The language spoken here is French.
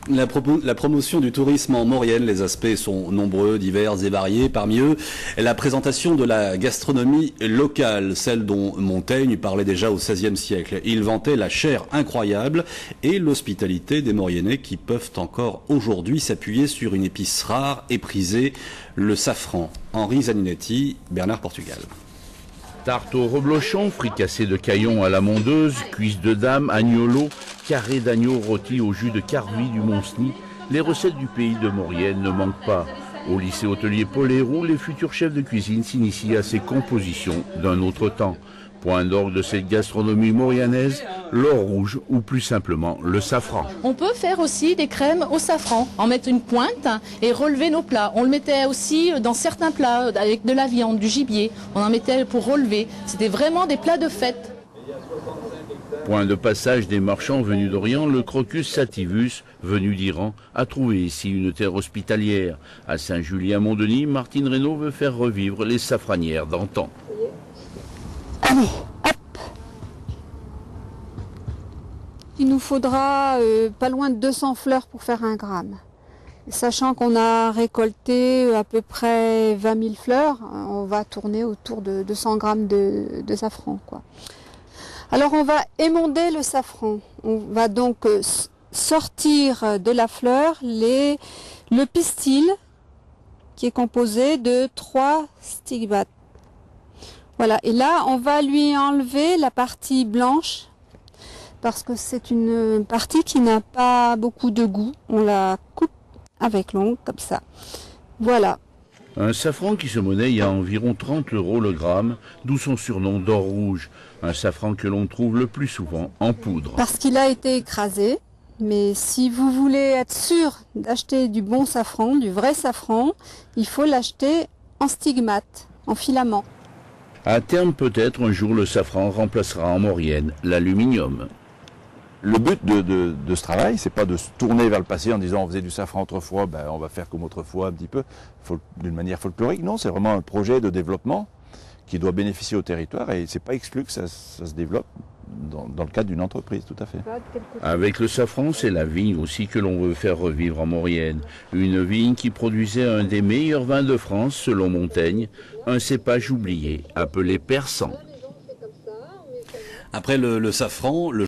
La promotion du tourisme en Maurienne, les aspects sont nombreux, divers et variés. Parmi eux, la présentation de la gastronomie locale, celle dont Montaigne parlait déjà au XVIe siècle. Il vantait la chair incroyable et l'hospitalité des Mauriennais qui peuvent encore aujourd'hui s'appuyer sur une épice rare et prisée, le safran. Henri Zaninetti, Bernard Portugal. Tarte au reblochon, fricassé de caillon à la mondeuse, cuisses de dame, agnolo, carré d'agneau rôti au jus de carvi du Mont-Cenis, les recettes du pays de Maurienne ne manquent pas. Au lycée hôtelier Paul Héroux, les futurs chefs de cuisine s'initient à ces compositions d'un autre temps. Point d'orgue de cette gastronomie maurianaise, l'or rouge ou plus simplement le safran. On peut faire aussi des crèmes au safran, en mettre une pointe et relever nos plats. On le mettait aussi dans certains plats avec de la viande, du gibier. On en mettait pour relever. C'était vraiment des plats de fête. Point de passage des marchands venus d'Orient, le Crocus sativus, venu d'Iran, a trouvé ici une terre hospitalière. À Saint-Julien-Mont-Denis, Martine Reynaud veut faire revivre les safranières d'antan. Allez, hop. Il nous faudra pas loin de 200 fleurs pour faire 1 gramme. Sachant qu'on a récolté à peu près 20 000 fleurs, on va tourner autour de 200 grammes de safran, quoi. Alors on va émonder le safran. On va donc sortir de la fleur le pistil qui est composé de 3 stigmates. Voilà, et là on va lui enlever la partie blanche parce que c'est une partie qui n'a pas beaucoup de goût. On la coupe avec l'ongle comme ça. Voilà. Un safran qui se monnaie à environ 30 € le gramme, d'où son surnom d'or rouge. Un safran que l'on trouve le plus souvent en poudre. Parce qu'il a été écrasé, mais si vous voulez être sûr d'acheter du bon safran, du vrai safran, il faut l'acheter en stigmate, en filament. À terme, peut-être, un jour, le safran remplacera en Maurienne l'aluminium. Le but de ce travail, c'est pas de se tourner vers le passé en disant on faisait du safran autrefois, ben on va faire comme autrefois un petit peu, d'une manière folklorique. Non, c'est vraiment un projet de développement qui doit bénéficier au territoire et c'est pas exclu que ça se développe dans le cadre d'une entreprise, tout à fait. Avec le safran, c'est la vigne aussi que l'on veut faire revivre en Maurienne. Une vigne qui produisait un des meilleurs vins de France, selon Montaigne, un cépage oublié, appelé persan. Après le safran, le